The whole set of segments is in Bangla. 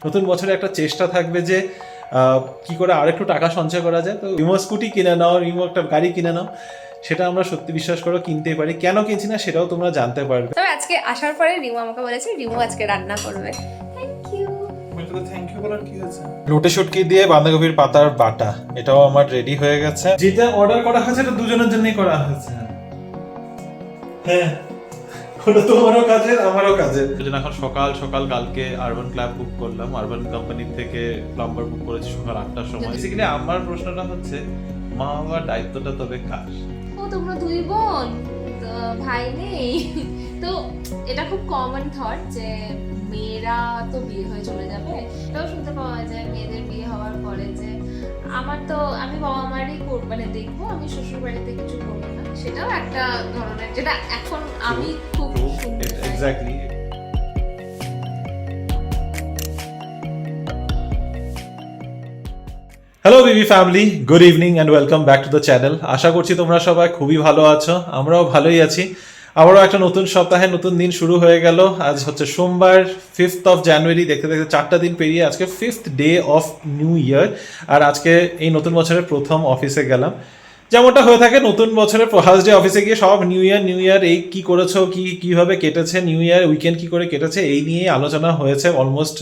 নতুন বছরে একটা চেষ্টা থাকবে যে কি করে আরেকটু টাকা সঞ্চয় করা যায়। তো রিমো স্কুটি কিনে নাও, রিমো একটা গাড়ি কিনে নাও, সেটা আমরা সত্যি বিশ্বাস করো কিনতেই পারি। কেন কিনছি না সেটাও তোমরা জানতে পারবে। তবে আজকে আসার পরে রিমু আমাকে বলেছে রিমু আজকে রান্না করবে। থ্যাংক ইউ বলার কি হয়েছে? লুটে শুটকি দিয়ে বাঁধাকপির পাতার বাটা, এটাও আমার রেডি হয়ে গেছে। যেটা অর্ডার করা হয়েছে এটা দুজনের জন্যই করা হয়েছে। হ্যাঁ, ওটা তোমারও কাজের আমারও কাজের। এখন সকাল সকাল কালকে আরবান ক্লাব বুক করলাম, আরবান কোম্পানি থেকে প্লাম্বার বুক করেছি সকাল 8টার সময়। বেসিক্যালি আমার প্রশ্নটা হচ্ছে মা বাবার দায়িত্বটা তবে কার? ও তোমরা দুই বোন, তো ভাই নেই। তো এটা খুব কমন থট যে মেয়েরা তো বিয়ে হয়ে চলে যাবে। এটাও শুনতে পাওয়া যায় মেয়েদের বিয়ে হওয়ার পরে যে আমি বাবা মারই মানে দেখবো, আমি শ্বশুর বাড়িতে কিছু করবো না। সেটাও একটা ধরনের, যেটা এখন আমি খুব exactly. Hello BB family, good evening and welcome back to the channel. আশা করছি তোমরা সবাই খুবই ভালো আছো, আমরাও ভালোই আছি। আবারও একটা নতুন সপ্তাহে নতুন দিন শুরু হয়ে গেল। আজ হচ্ছে সোমবার, 5th অফ জানুয়ারি। দেখতে দেখতে 4টা দিন পেরিয়ে আজকে 5th day of new year. আর আজকে এই নতুন বছরের প্রথম অফিসে গেলাম। যেমনটা হয়ে থাকে নতুন বছরের ফার্স্ট ডে অফিসে গিয়ে সব নিউ ইয়ার এই কি করেছো, কিভাবে কেটেছে নিউ ইয়ার, উইকেন্ড কি করে কেটেছে, এই নিয়েই আলোচনা হয়েছে অলমোস্ট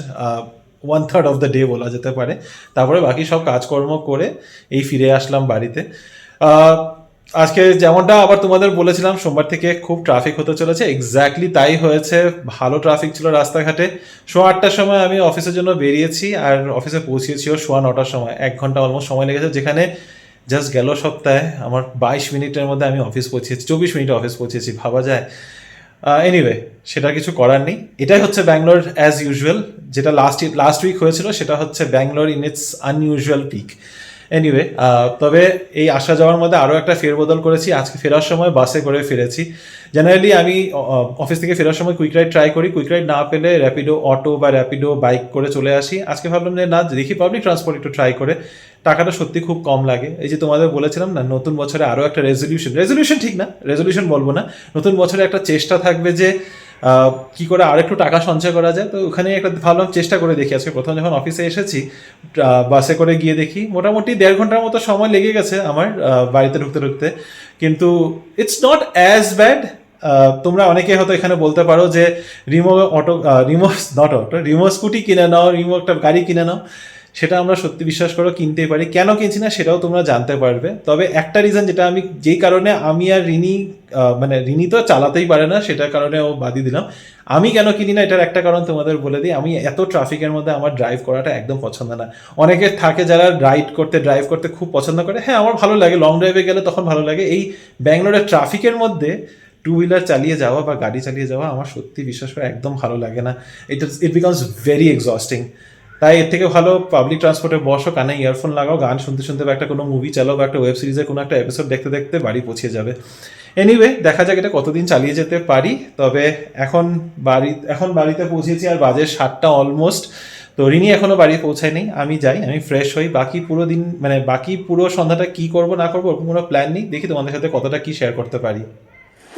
1/3 অফ দ্য ডে বলা যেতে পারে। তারপরে বাকি সব কাজকর্ম করে এই ফিরে আসলাম বাড়িতে। আজকে যেমনটা আবার তোমাদের বলেছিলাম সোমবার থেকে খুব ট্রাফিক হতে চলেছে, এক্স্যাক্টলি তাই হয়েছে। ভালো ট্রাফিক ছিল রাস্তাঘাটে। 8:30টার সময় আমি অফিসের জন্য বেরিয়েছি আর অফিসে পৌঁছেছিও 9:15টার সময়। 1 ঘন্টা অলমোস্ট সময় লেগেছে, যেখানে জাস্ট গেল সপ্তাহে আমার 22 মিনিটের মধ্যে আমি অফিস পৌঁছেছি, 24 মিনিটে অফিস পৌঁছেছি, ভাবা যায়। এনিওয়ে, সেটা কিছু করার নেই। এটাই হচ্ছে ব্যাঙ্গালোর অ্যাজ ইউজুয়াল। যেটা লাস্ট উইক হয়েছিল সেটা হচ্ছে Bangalore in its unusual peak. Anyway, তবে এই আসা যাওয়ার মধ্যে আরও একটা ফেরবদল করেছি। আজকে ফেরার সময় বাসে করে ফিরেছি। জেনারেলি আমি অফিস থেকে ফেরার সময় কুইক রাইড ট্রাই করি, কুইক রাইড না পেলে র্যাপিডো অটো বা র্যাপিডো বাইক করে চলে আসি। আজকে ভাবলাম যে না, দেখি পাবলিক ট্রান্সপোর্ট একটু ট্রাই করে। টাকাটা সত্যি খুব কম লাগে। এই যে তোমাদের বলেছিলাম না, নতুন বছরে আরও একটা রেজলিউশন ঠিক না, রেজলিউশন বলবো না, নতুন বছরে একটা চেষ্টা থাকবে যে কি করে আরেকটু টাকা সঞ্চয় করা যায়। তো ওখানে একটা ভাবলাম চেষ্টা করে দেখি। আজকে প্রথম যখন অফিসে এসেছি বাসে করে গিয়ে দেখি মোটামুটি 1.5 ঘন্টার মতো সময় লেগে গেছে আমার বাড়িতে ঢুকতে। কিন্তু ইটস নট অ্যাজ ব্যাড। তোমরা অনেকে হয়তো এখানে বলতে পারো যে রিমো স্কুটি কিনে নাও, রিমো একটা গাড়ি কিনে নাও, সেটা আমরা সত্যি বিশ্বাস করো কিনতেই পারি। কেন কিনছি না সেটাও তোমরা জানতে পারবে। তবে একটা রিজন যেই কারণে আমি আর রিনি তো চালাতেই পারে না, সেটার কারণে ও বাদই দিলাম। আমি কেন কিনি না এটার একটা কারণ তোমাদের বলে দিই। আমি এত ট্রাফিকের মধ্যে আমার ড্রাইভ করাটা একদম পছন্দ না। অনেকে থাকে যারা ড্রাইভ করতে খুব পছন্দ করে। হ্যাঁ, আমার ভালো লাগে, লং ড্রাইভে গেলে তখন ভালো লাগে। এই ব্যাঙ্গালোরের ট্রাফিকের মধ্যে 2 হুইলার চালিয়ে যাওয়া বা গাড়ি চালিয়ে যাওয়া আমার সত্যি বিশ্বাস করে একদম ভালো লাগে না। It becomes very exhausting. তাই এর থেকে ভালো পাবলিক ট্রান্সপোর্টে বসো, কানে ইয়ারফোন লাগাও, গান শুনতে শুনতে বা একটা কোনো মুভি চালাও বা একটা ওয়েব সিরিজের কোনো একটা এপিসোড দেখতে দেখতে বাড়ি পৌঁছে যাবে। এনিওয়ে, দেখা যাক এটা কতদিন চালিয়ে যেতে পারি। তবে এখন বাড়িতে পৌঁছেছি আর বাজে 7টা অলমোস্ট। তো রিনি এখনো বাড়ি পৌঁছায়নি। আমি যাই, আমি ফ্রেশ হই। বাকি পুরো সন্ধ্যাটা কি করব না করবো ওরকম কোনো প্ল্যান নেই। দেখি তোমাদের সাথে কতটা কি শেয়ার করতে পারি।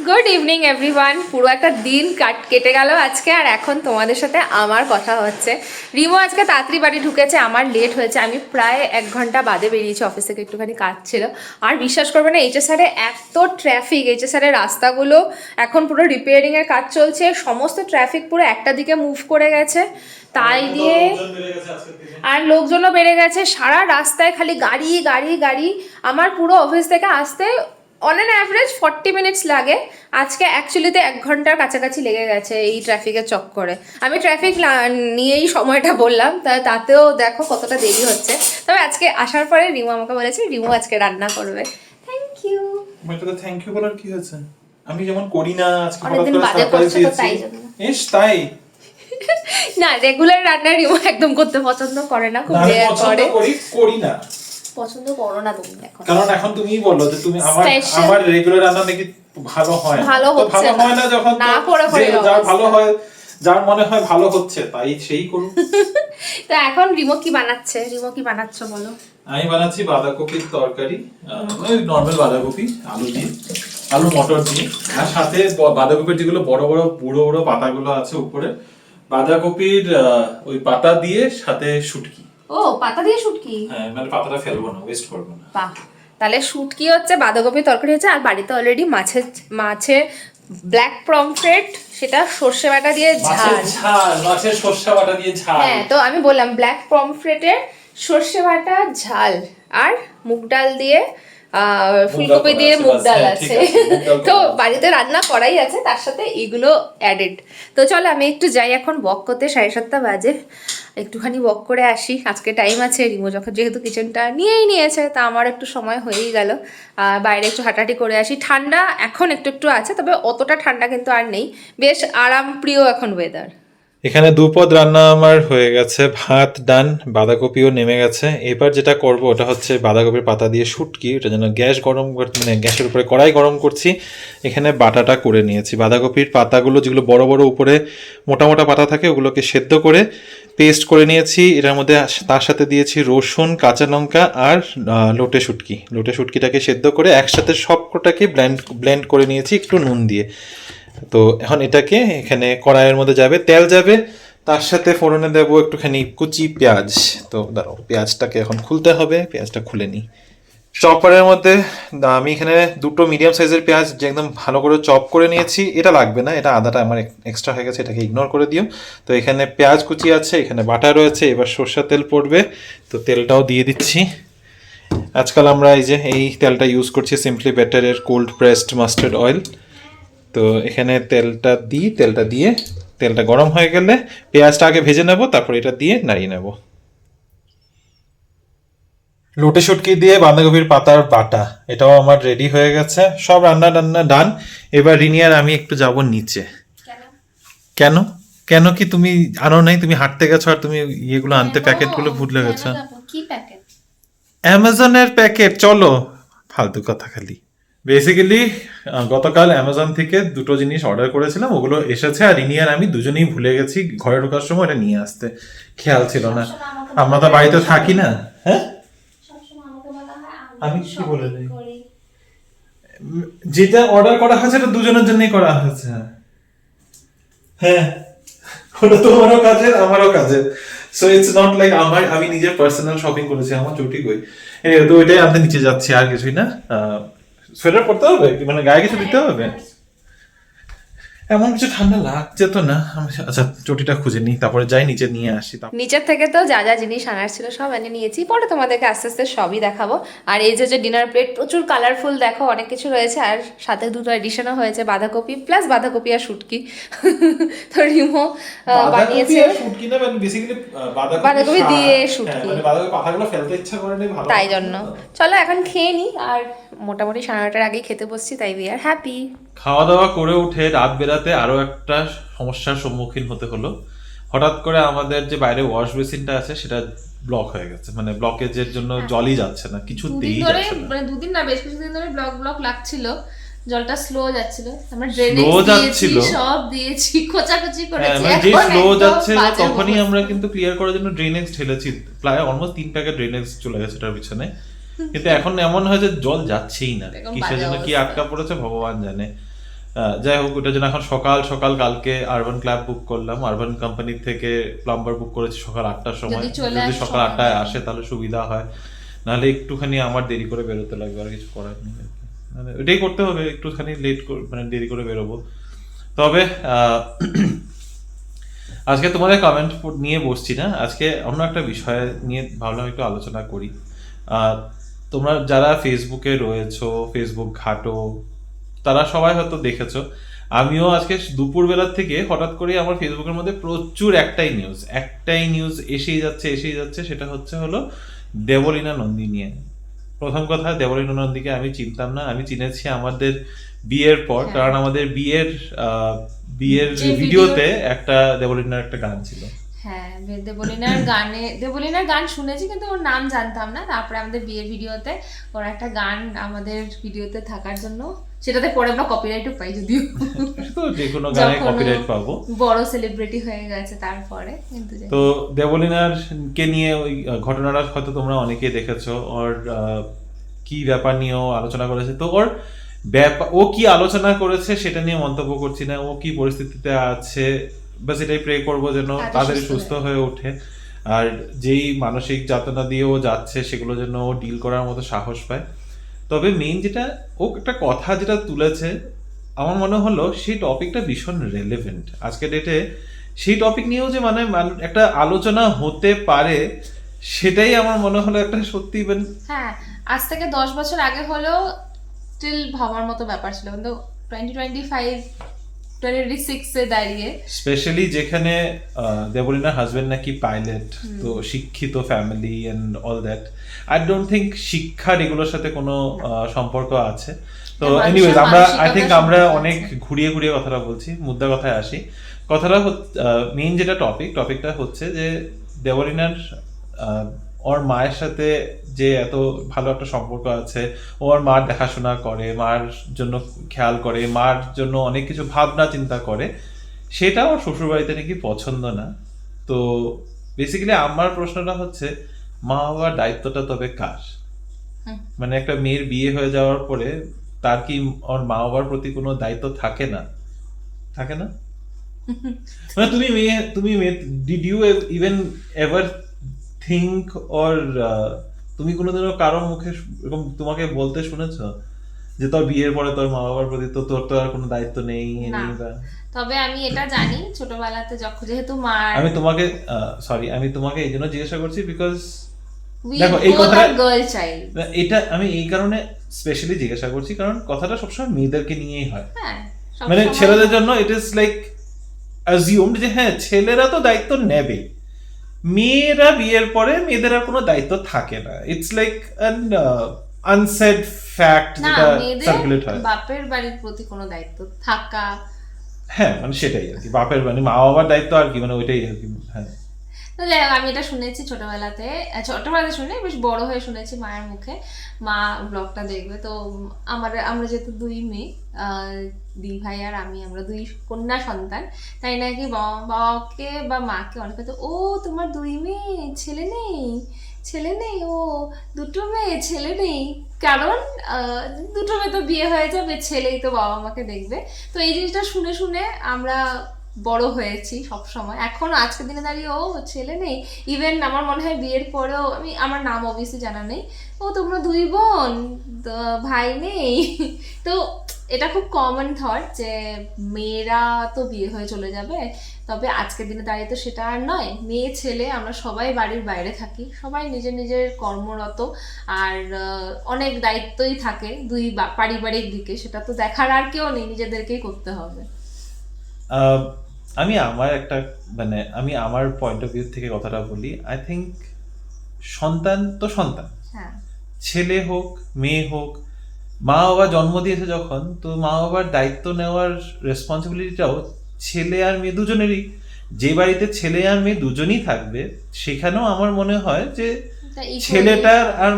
Good evening everyone. পুরো একটা দিন কেটে গেল আজকে, আর এখন তোমাদের সাথে আমার কথা হচ্ছে। রিমো আজকে তাড়াতাড়ি বাড়ি ঢুকেছে, আমার লেট হয়েছে। আমি প্রায় 1 ঘন্টা বাদে বেরিয়েছি, অফিস থেকে একটুখানি কাজ ছিল। আর বিশ্বাস করবে না, এইচএসআরে এত ট্রাফিক। এইচএসআরের রাস্তাগুলো এখন পুরো রিপেয়ারিংয়ের কাজ চলছে, সমস্ত ট্রাফিক পুরো একটা দিকে মুভ করে গেছে। তাই দিয়ে আর লোকজনও বেড়ে গেছে, সারা রাস্তায় খালি গাড়ি গাড়ি গাড়ি। আমার পুরো অফিস থেকে আসতে অন অ্যান অ্যাভারেজ 40 মিনিটস লাগে। আজকে অ্যাকচুয়ালিতে 1 ঘন্টার কাছাকাছি লেগে গেছে এই ট্রাফিকের চক্করে। আমি ট্রাফিক নিয়েই সময়টা বললাম, তাতেও দেখো কতটা দেরি হচ্ছে। তবে আজকে আসার পরে রিমু আমাকে বলেছে রিমু আজকে রান্না করবে। Thank you. থ্যাংক ইউ বলার কি হয়েছে? আমি যেমন করি না, আজকে অনেকদিন বাদে করছে তো তাই জন্য। তাই না, রেগুলার রান্না রিমু একদম করতে পছন্দ করে না, খুব রেয়ার করে। করি না, পছন্দ করো না তুমি এখন। কারণ এখন তুমিই বললো যে তুমি আমার রেগুলার রান্না নাকি ভালো হয় না, যখন না করে যার ভালো হয়, যার মনে হয় ভালো হচ্ছে তাই সেই করুন। তো এখন রিমো কি বানাচ্ছ বলো? আমি বানাচ্ছি বাঁধাকপির তরকারি, নর্মাল বাঁধাকপি, আলু মটর দিয়ে, আর সাথে বাঁধাকপির যেগুলো বড় বড় বুড়ো বুড়ো পাতাগুলো আছে উপরে বাঁধাকপির ওই পাতা দিয়ে সাথে শুটকি। ও, পাতা দিয়ে শুটকি? হ্যাঁ, মানে পাতাটা ফেলবো না, ওয়েস্ট করবো না। বাহ, তাহলে শুটকি হচ্ছে, বাঁধাকপি তরকারি হচ্ছে, আর বাড়িতে অলরেডি মাছের ব্ল্যাক পমফ্রেট, সেটা সর্ষে বাটা দিয়ে ঝাল। মাছের সর্ষে বাটা দিয়ে ঝাল। হ্যাঁ, তো আমি বললাম ব্ল্যাক পমফ্রেটের সর্ষে বাটা ঝাল, আর মুগ ডাল দিয়ে ফুলকপি দিয়ে মুগ ডাল আছে। তো বাড়িতে রান্না করাই আছে, তার সাথে এগুলো অ্যাডেড। তো চলো আমি একটু যাই এখন ওয়াক করতে, 7:30 বাজে, একটুখানি ওয়াক করে আসি। আজকে টাইম আছে, রিমো যখন যেহেতু কিচেনটা নিয়েই নিয়েছে, তা আমার একটু সময় হয়েই গেল। বাইরে একটু হাঁটাহাঁটি করে আসি। ঠান্ডা এখন একটু একটু আছে, তবে অতটা ঠান্ডা কিন্তু আর নেই, বেশ আরাম প্রিয় এখন ওয়েদার। এখানে দুপদ রান্না আমার হয়ে গেছে, ভাত ডান, বাঁধাকপিও নেমে গেছে। এবার যেটা করব ওটা হচ্ছে বাঁধাকপির পাতা দিয়ে শুটকি, ওটা যেন গ্যাস গরম মানে গ্যাসের উপরে কড়াই গরম করছি, এখানে বাটাটা করে নিয়েছি। বাঁধাকপির পাতাগুলো যেগুলো বড় বড় উপরে মোটা মোটা পাতা থাকে ওগুলোকে সেদ্ধ করে পেস্ট করে নিয়েছি। এটার মধ্যে তার সাথে দিয়েছি রসুন, কাঁচা লঙ্কা আর লোটে শুটকিটাকে সেদ্ধ করে একসাথে সবকটাকে ব্লেন্ড করে নিয়েছি একটু নুন দিয়ে। তো এখন এটাকে এখানে কড়াইয়ের মধ্যে যাবে, তেল যাবে, তার সাথে ফোড়নে দেবো একটুখানি কুচি পেঁয়াজ। তো দাঁড়াও, পেঁয়াজটাকে এখন খুলতে হবে, পেঁয়াজটা খুলে নিই। চপারের মধ্যে আমি এখানে দুটো মিডিয়াম সাইজের পেঁয়াজ যে একদম ভালো করে চপ করে নিয়েছি। এটা লাগবে না, এটা আদাটা আমার এক্সট্রা হয়ে গেছে, এটাকে ইগনোর করে দিও। তো এখানে পেঁয়াজ কুচি আছে, এখানে বাটা রয়েছে, এবার সরষের তেল পড়বে, তো তেলটাও দিয়ে দিচ্ছি। আজকাল আমরা এই তেলটা ইউজ করছি সিম্পলি বেটারের কোল্ড প্রেসড মাস্টার্ড অয়েল। তো এখানে তেলটা দিয়ে তেলটা গরম হয়ে গেলে পেঁয়াজটা আগে ভেজে নেব, তারপর এটা দিয়ে নাড়িয়ে নেব। লোটে শুটকি দিয়ে বাঁধাকপির পাতার বাটা, এটাও আমার রেডি হয়ে গেছে, সব রান্না ডান। এবার রিনিয়ার আমি একটু যাব নিচে। কেন কেন কি তুমি আনো নাই? তুমি হাঁটতে গেছো আর তুমি ইয়েগুলো আনতে, প্যাকেটগুলো ভুলে গেছো। কি প্যাকেট? অ্যামাজনের প্যাকেট। চলো, ফালতু কথা খালি। বেসিক্যালি গতকাল অ্যামাজন থেকে দুটো জিনিস অর্ডার করেছিলাম, ওগুলো এসেছে, আর রিনি আর আমি দুজনেই ভুলে গেছি ঘরে ঢোকার সময় এটা নিয়ে আসতে, খেয়াল ছিল না। আমরা তো বাড়িতে থাকি না। হ্যাঁ, আমি কি বলে দিই, যেটা অর্ডার করা হয়েছে এটা দুজনের জন্যই করা হয়েছে। হ্যাঁ, ওটা তোমারও কাজের আমারও কাজের। সো ইটস নট লাইক আমি নিজের পার্সোনাল শপিং করেছি, আমার ছুটি কই। তো ওইটাই আনতে নিচে যাচ্ছি, আর কিছুই না। সোয়েটার পরতে হবে, মানে গায়ে কিছু দিতে হবে, এমন কিছু ঠান্ডা লাগছে তো না। আচ্ছা, চটিটা খুঁজে নিই, তারপরে যাই নিচে নিয়ে আসি। নিচের থেকে তো যা যা জিনিস আনার ছিল সব এনে নিয়েছি, পরে তোমাদেরকে আস্তে আস্তে সবই দেখাবো। আর এই যে ডিনার প্লেট প্রচুর কালারফুল, দেখো অনেক কিছু রয়েছে, আর সাথে দুটো এডিশনও হয়েছে, বাঁধাকপি প্লাস বাঁধাকপি আর শুটকি। তো রিমো বানিয়েছে শুটকি না, মানে বেসিক্যালি বাঁধাকপি দিয়ে শুটকি, মানে বাঁধাকপি পাতাগুলো ফেলতে ইচ্ছা করে না, ভালো তাই জন্য। চলো এখন খেয়ে নি, আর মোটামুটি 9:30-টার আগেই খেতে বসছি, তাই উই আর হ্যাপি। খাওয়া দাওয়া করে উঠে রাত বেরাতে আরো একটা সমস্যার সম্মুখীন হতে হলো। হঠাৎ করে আমাদের যে বাইরে ওয়াশ বেসিনটা আছে সেটা ব্লক হয়ে গেছে, মানে ব্লকেজের জন্য জলই যাচ্ছে না, কিছুতেই যাচ্ছে না। মানে দুদিন না, বেশ কিছুদিন ধরে ব্লক লাগছিল, জলটা স্লো যাচ্ছিল, আমরা স্লো যাচ্ছিল, সব দিয়েছি, খোঁচাখুচি করেছি। মানে যে স্লো যাচ্ছে তখনই আমরা কিন্তু ক্লিয়ার করার জন্য ড্রেনেজ ঢেলেছি, প্রায় অলমোস্ট 3 প্যাকেট ড্রেনেজ চলে গেছে তার পিছনে। কিন্তু এখন এমন হয় যে জল যাচ্ছেই না, কিসের জন্য কি আটকা পড়েছে ভগবান জানে। যাই হোক, ওটার জন্য এখন সকাল সকাল কালকে আরবান ক্ল্যাব বুক করলাম, আরবান কোম্পানি থেকে প্লাম্বার বুক করেছি সকাল 8টার সময়। যদি সকাল 8টায় আসে তাহলে সুবিধা হয়, নাহলে একটুখানি আমার দেরি করে বেরোতে লাগবে, আর কিছু করার নেই। মানে ওইটাই করতে হবে, একটুখানি মানে দেরি করে বেরোবো। তবে আজকে তোমাদের কমেন্ট নিয়ে বসছি না, আজকে অন্য একটা বিষয় নিয়ে ভাবলাম একটু আলোচনা করি। তোমরা যারা ফেসবুকে রয়েছো, ফেসবুক ঘাটো, তারা সবাই হয়তো দেখেছো, আমিও আজকে দুপুরবেলার থেকে হঠাৎ করে আমার ফেসবুকের মধ্যে প্রচুর একটাই নিউজ এসেই যাচ্ছে, সেটা হলো দেবলীনা নন্দী নিয়ে। প্রথম কথা, দেবলীনা নন্দীকে আমি চিনতাম না, আমি চিনেছি আমাদের বিয়ের পর, কারণ আমাদের বিয়ের ভিডিওতে একটা দেবলীনার একটা গান ছিল। হ্যাঁ, দেবলীনার গান শুনেছি, কিন্তু ওর নাম জানতাম না। তারপরে আমাদের বিয়ের ভিডিওতে ওর একটা গান আমাদের ভিডিওতে থাকার জন্য, সেটাতে পরে আমরা কপিরাইটও পাই, যদিও যে কোনো গানে কপিরাইট পাবো, বড় সেলিব্রিটি হয়ে গেছে তারপরে। কিন্তু তো দেবলীনার কে নিয়ে ওই ঘটনাটা হয়তো তোমরা অনেকেই দেখেছো, ওর কি ব্যাপার নিয়েও আলোচনা করেছে। তো ওর ও কি আলোচনা করেছে সেটা নিয়ে মন্তব্য করছি না, ও কি পরিস্থিতিতে আছে বাস এটাই প্রে করবো যেন তাড়াতাড়ি তাড়াতাড়ি সুস্থ সুস্থ হয়ে ওঠে, আর যেই মানসিক যাতনা দিয়ে ও যাচ্ছে সেগুলো যেন ও ডিল করার মতো সাহস পায়। তবে মেইন যেটা ও একটা কথা যেটা তুলেছে, আমার মনে হলো সেই টপিকটা ভীষণ রেলেভেন্ট আজকের ডেটে। সেই টপিক নিয়েও যে মানে একটা আলোচনা হতে পারে, সেটাই আমার মনে হলো একটা সত্যি হ্যাঁ, আজ থেকে 10 বছর আগে হলেও স্টিল ভাবার মতো ব্যাপার ছিল, কিন্তু 2026 এ দাঁড়িয়ে স্পেশালি যেখানে দেবলিনার হাজবেন্ড নাকি পাইলট, তো শিক্ষিত family and all that. I don't think শিক্ষার এগুলোর সাথে কোনো সম্পর্ক আছে। তো মানুষের এনিওয়েজ আমরা আই থিঙ্ক মানসিকতার আমরা সম্পর্ক অনেক আছে। ঘুরিয়ে ঘুরিয়ে কথাটা বলছি, মুদ্রা কথায় আসি। কথাটা মেইন যেটা টপিকটা হচ্ছে যে দেবলিনার ওর মায়ের সাথে যে এত ভালো একটা সম্পর্ক আছে, ওর মার দেখাশোনা করে, মার জন্য খেয়াল করে, মার জন্য অনেক কিছু ভাবনা চিন্তা করে, সেটা ওর শ্বশুরবাড়িতে নাকি পছন্দ না। তো বেসিক্যালি আমার প্রশ্নটা হচ্ছে, মা বাবার দায়িত্বটা তবে কার? হুম। মানে একটা মেয়ের বিয়ে হয়ে যাওয়ার পরে তার কি ওর মা বাবার প্রতি কোনো দায়িত্ব থাকে না? থাকে না? মানে তুমি মেয়ে did you even ever think or তুমি কোনোদিনও কারোর মুখে এরকম তোমাকে বলতে শুনেছো যে তোর বিয়ের পরে তোর মা বাবার প্রতি তো তোর তো আর কোনো দায়িত্ব নেই না। নেই বা? তবে আমি এটা জানি ছোটবেলাতে যখন যেহেতু মার আমি তোমাকে এই জন্য জিজ্ঞাসা করছি বিকজ we দেখো, এই both কথাটা- are girl child। এটা আমি এই কারণে স্পেশালি জিজ্ঞাসা করছি কারণ কথাটা সবসময় মেয়েদেরকে নিয়েই হয়। হ্যাঁ, মানে সবসময়- ছেলেদের জন্য ইট ইজ লাইক অ্যাজিউমড যে হ্যাঁ ছেলেরা তো দায়িত্ব নেবে, মেয়েরা বিয়ের পরে মেয়েদের আর কোনো দায়িত্ব থাকে না। It's like an unsaid fact না, যেটা মেয়েদের সার্কুলেট হয়। বাপের বাড়ির প্রতি কোনো দায়িত্ব থাকা, হ্যাঁ মানে সেটাই আর কি, বাপের মানে মা বাবার দায়িত্ব আর কি, মানে ওইটাই আর কি। হ্যাঁ, তো যাই হোক, আমি এটা শুনেছি ছোটবেলাতে শুনে বেশ বড় হয়ে শুনেছি মায়ের মুখে। মা ব্লগটা দেখবে তো। আমরা যেহেতু দুই মেয়ে, দুই ভাই আর আমরা দুই কন্যা সন্তান, তাই নাকি বাবাকে বা মাকে অনেক হয়তো, ও তোমার দুই মেয়ে, ছেলে নেই, ও দুটো মেয়ে, ছেলে নেই, কারণ দুটো মেয়ে তো বিয়ে হয়ে যাবে, ছেলেই তো বাবা মাকে দেখবে। তো এই জিনিসটা শুনে শুনে আমরা বড় হয়েছি সব সময়। এখন আজকের দিনে দাঁড়িয়ে ও ছেলে নেই, ইভেন আমার মনে হয় বিয়ের পরেও আমার নাম অবভিয়াসলি জানা নেই, ও তোমরা দুই বোন, ভাই নেই। তো এটা খুব কমন থট যে মেয়েরা তো বিয়ে হয়ে চলে যাবে, তবে আজকের দিনে দাঁড়িয়ে তো সেটা আর নয়। মেয়ে ছেলে আমরা সবাই বাড়ির বাইরে থাকি, সবাই নিজের নিজের কর্মরত, আর অনেক দায়িত্বই থাকে দুই পারিবারিক দিকে, সেটা তো দেখার আর কেউ নেই, নিজেদেরকেই করতে হবে। আমি আমার পয়েন্ট অফ ভিউ থেকে কথাটা বলি। আই থিঙ্ক সন্তান তো সন্তান, হ্যাঁ, ছেলে হোক মেয়ে হোক, মা বাবা জন্ম দিয়েছে যখন, তো মা বাবার দায়িত্ব নেওয়ার রেসপন্সিবিলিটিটাও ছেলে আর মেয়ে দুজনেরই। যে বাড়িতে ছেলে আর মেয়ে দুজনই থাকবে, সেখানেও আমার মনে হয় যে এটা equally ছেলেটার আর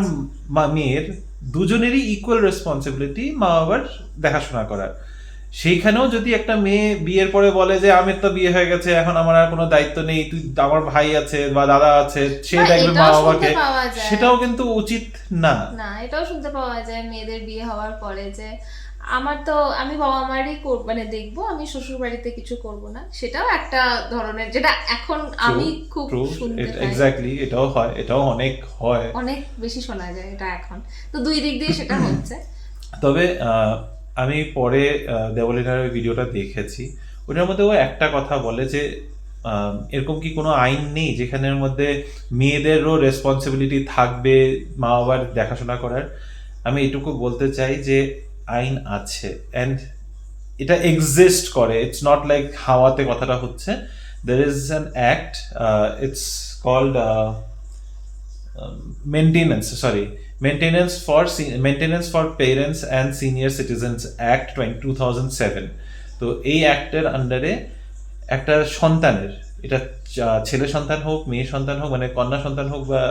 মেয়ের দুজনেরই ইকুয়াল রেসপন্সিবিলিটি মা বাবার দেখাশোনা করার। সেইখানেও যদি একটা মেয়ে বিয়ের পরে বলে যে আমার তো বিয়ে হয়ে গেছে, এখন আমার আর কোনো দায়িত্ব নেই, তুই আমার ভাই আছে বা দাদা আছে, সে হ্যাঁ, দেখবে মা এটাও বাবাকে, শুনতে পাওয়া যায়। সেটাও কিন্তু উচিত না। না, এটাও শুনতে পাওয়া যায় মেয়েদের বিয়ে হওয়ার পরে যে আমি বাবা মারই মানে দেখবো, আমি শ্বশুর বাড়িতে কিছু করব না। সেটাও একটা ধরনের, যেটা এখন আমি খুব শুনতে পাই। এক্স্যাক্টলি, এটাও হয়, এটাও অনেক হয়, অনেক বেশি শোনা যায় এটা এখন। তো দুই দিক দিয়ে সেটা হচ্ছে। তবে আমি পরে দেবলিনার ভিডিওটা দেখেছি, ওটার মধ্যে ও একটা কথা বলে যে এরকম কি কোনো আইন নেই যেখানের মধ্যে মেয়েদেরও রেসপন্সিবিলিটি থাকবে মা বাবার দেখাশোনা করার? আমি এটুকু বলতে চাই যে আইন আছে, অ্যান্ড এটা এক্সিস্ট করে। ইটস নট লাইক হাওয়াতে কথাটা হচ্ছে। There is an act, it's called Maintenance for Parents and Senior Citizens Act 2007। তো এই অ্যাক্টের আন্ডারে একটা সন্তানের, এটা ছেলে সন্তান হোক মেয়ে সন্তান হোক, মানে কন্যা সন্তান হোক বা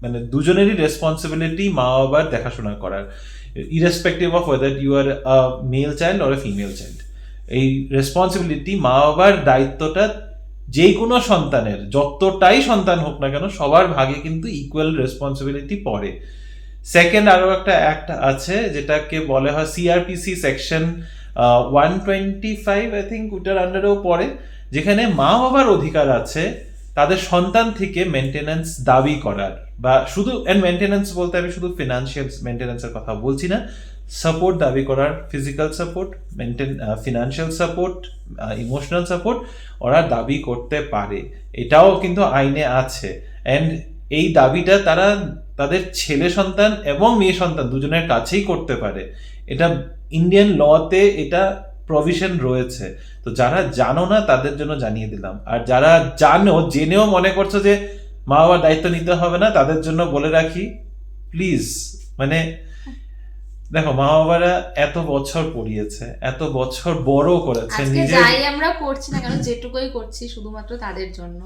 মানে দুজনেরই রেসপন্সিবিলিটি মা বাবার দেখাশোনা করার, irrespective of whether you are a male child or a female child. এই রেসপন্সিবিলিটি, মা বাবার দায়িত্বটা যে কোনো সন্তানের, যতটাই সন্তান হোক না কেন, সবার ভাগে কিন্তু ইকুয়াল রেসপন্সিবিলিটি পড়ে। সেকেন্ড আরো একটা অ্যাক্ট আছে যেটাকে বলে হয় CRPC সেকশন 125 আই থিঙ্ক ওটার আন্ডারেও পড়ে, যেখানে মা বাবার অধিকার আছে তাদের সন্তান থেকে মেনটেন্যান্স দাবি করার, বা শুধু মেনটেন্যান্স বলতে আমি শুধু ফিনান্সিয়াল মেনটেন্যান্সের কথা বলছি না, সাপোর্ট দাবি করার, physical support, financial support, emotional support ওরা দাবি করতে পারে। এটাও কিন্তু আইনে আছে। অ্যান্ড এই দাবিটা তারা তাদের ছেলে সন্তান এবং মেয়ে সন্তান দুজনের কাছেই করতে পারে। এটা ইন্ডিয়ান লতে এটা প্রভিশন রয়েছে। তো যারা জানো না তাদের জন্য জানিয়ে দিলাম, আর যারা জানো জেনেও মনে করছো যে মা বাবার দায়িত্ব নিতে হবে না, তাদের জন্য বলে রাখি প্লিজ, মানে দেখো মা বাবারা এত বছর পড়িয়েছে, এত বছর বড় করেছে, আজকে নিজে যাই আমরা করছি না কেন, যেটুকুই করছি শুধুমাত্র তাদের জন্য।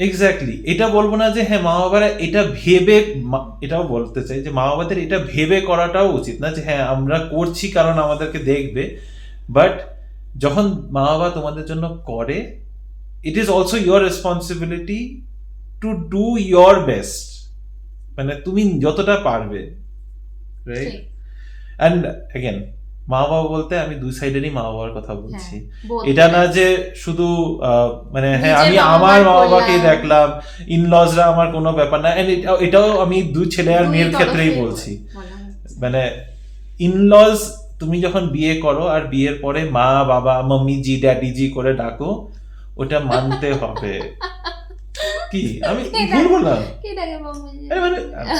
এক্স্যাক্টলি। এটা বলবো না যে হ্যাঁ মা বাবারা এটা ভেবে, এটাও বলতে চাই যে মা বাবাদের এটা ভেবে করাটাও উচিত না যে হ্যাঁ আমরা করছি কারণ আমাদেরকে দেখবে, বাট যখন মা বাবা তোমাদের জন্য করে, it is also your responsibility to do your best, মানে তুমি যতটা পারবে, রাইট? ঠিক। অ্যান্ড অ্যাগেন মা বাবা বলতে আমি দুই সাইডেরই মা বাবার কথা বলছি। both এটা না যে শুধু মানে হ্যাঁ নিজের আমি মা আমার বাবার মা বাবাকেই কল্যাণ। দেখলাম, ইনলজরা আমার কোনো ব্যাপার না। এন্ড এটাও আমি দুই ছেলে আর দুই মেয়ের ক্ষেত্রেই তরফেই বলছি, বলা হচ্ছে। মানে ইনলজ তুমি যখন বিয়ে করো আর বিয়ের পরে মা বাবা মাম্মি জি ড্যাডি জি করে ডাকো, ওটা মানতে হবে। কি আমি ভুল বললাম? কি থাকে বাবু? আরে মানে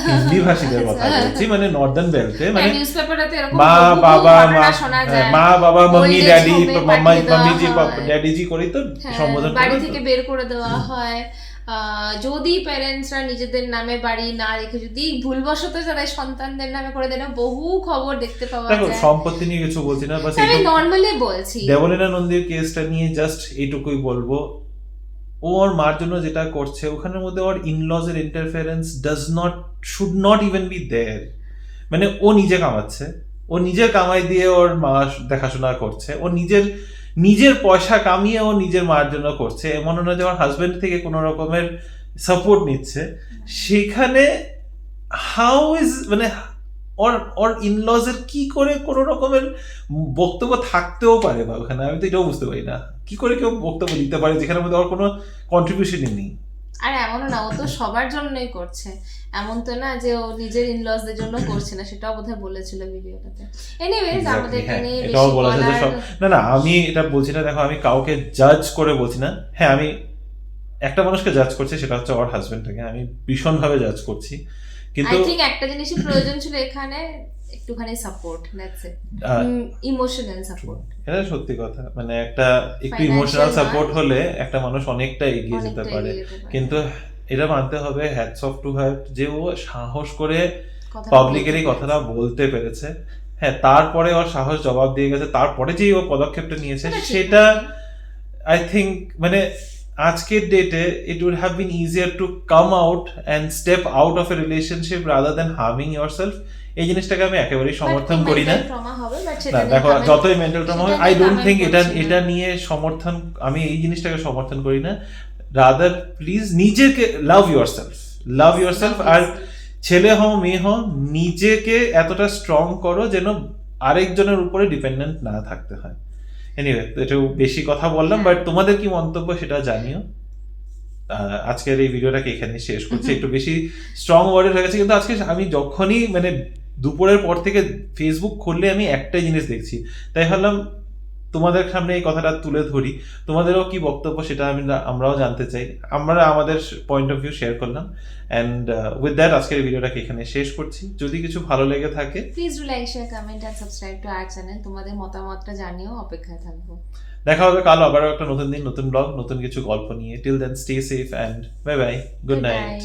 হিন্দি ভাষীদের কথা বলছি, মানে নর্দার্ন বেল্টে, মানে নিউজপেপারে তো এরকম মা বহু বাবা ঘটনা শোনা যায়। মা বাবা mummy Old age daddy home এ মাম্মা পাঠিয়ে দেওয়া মাম্মি জি হয়। ড্যাডি জি করেই তো হ্যাঁ, সম্বোধন বাড়ি করে তো। থেকে বের করে দেওয়া হয়। যদি প্যারেন্টসরা নিজেদের নামে বাড়ি না রেখে যদি ভুলবশত যারা সন্তানদের নামে করে দেয় না, বহু খবর দেখতে পাওয়া দেখো যায়। সম্পত্তি নিয়ে কিছু বলছি না, বাস আমি নর্মালি বলছি। দেবলীনা নন্দীর কেসটা নিয়ে জাস্ট এইটুকুই বলবো, ও ওর মার জন্য যেটা করছে ওখানের মধ্যে ওর ইনলজ এর interference should not even be there. মানে ও নিজে কামাচ্ছে, ও নিজের কামাই দিয়ে ওর মা দেখাশোনা করছে, ও নিজের পয়সা কামিয়ে ও নিজের মার জন্য করছে, এমন না যে ওর হাজবেন্ড থেকে কোনো রকমের সাপোর্ট নিচ্ছে। সেখানে হাউ ইজ, মানে ওর ইনলজ এর কি করে কোনো রকমের বক্তব্য থাকতেও পারে বা ওখানে, আমি তো এটাও বুঝতে পারি না কি করে কেউ বক্তব্য দিতে পারে যেখানে মধ্যে ওর কোনো কন্ট্রিবিউশনই নেই। আর এমনও না, ও তো সবার জন্যই করছে, এমন তো না যে ও নিজের ইনলজদের জন্য করছে না, সেটাও বোধহয় বলেছিল ভিডিওটাতে। এনিওয়েজ আমাদের হ্যাঁ, নিয়ে এটাও বেশি বলা যায় যে বলার সব, না আমি এটা বলছি না, দেখো আমি কাউকে জাজ করে বলছি না। হ্যাঁ আমি একটা মানুষকে জাজ করছি, সেটা হচ্ছে ওর হাজবেন্ডটাকে আমি ভীষণভাবে জাজ করছি, কিন্তু আই থিংক একটা জিনিসই প্রয়োজন ছিল এখানে, একটুখানি support, that's it, emotional support. এটা সত্যি কথা, মানে একটু Financial ইমোশনাল না। সাপোর্ট হলে একটা মানুষ অনেকটা এগিয়ে যেতে পারে। কিন্তু এটা মানতে হবে, হ্যাটস অফ টু হার, যে ও সাহস করে পাবলিকেরই কথাটা বলতে পেরেছে। হ্যাঁ তারপরে ওর সাহস জবাব দিয়ে গেছে, তারপরে যেই ও পদক্ষেপটা নিয়েছে সেটা আই থিঙ্ক, মানে আজকের ডেটে it would have been easier to come out and step out of a relationship rather than harming yourself. এই জিনিসটাকে আমি একেবারেই সমর্থন করি না। না দেখো যতই মেন্টাল ট্রমা হয়, আই ডোন্ট থিঙ্ক এটা নিয়ে সমর্থন, আমি এই জিনিসটাকে সমর্থন করি না। রাদার প্লিজ নিজেকে লাভ ইয়োরসেলফ, আর ছেলে হও মেয়ে হও নিজেকে এতটা স্ট্রং করো যেন আরেকজনের উপরে ডিপেন্ডেন্ট না থাকতে হয়। এনিওয়ে একটু বেশি কথা বললাম, বাট তোমাদের কি মন্তব্য সেটা জানিও। আজকের এই ভিডিওটাকে এখানে শেষ করছি, একটু বেশি স্ট্রং ওয়ার্ডের হয়ে গেছে, কিন্তু আজকে আমি যখনই মানে দুপুরের পর থেকে ফেসবুক খুললে আমি একটাই জিনিস দেখছি, তাই ভাবলাম তোমাদের সামনে এই কথাটা তুলে ধরি, তোমাদেরও কি বক্তব্য সেটা আমরাও জানতে চাই। আমরা আমাদের পয়েন্ট অফ ভিউ শেয়ার করলাম, অ্যান্ড উইথ দ্যাট আজকের ভিডিওটাকে এখানে শেষ করছি। যদি কিছু ভালো লেগে থাকে please do like, share, comment and subscribe to our channel. তোমাদের মতামতটা জানিও, অপেক্ষায় থাকবো। দেখা হবে কাল আবারও একটা নতুন দিন, নতুন ব্লগ, নতুন কিছু গল্প নিয়ে। Till then stay safe and bye bye, good night.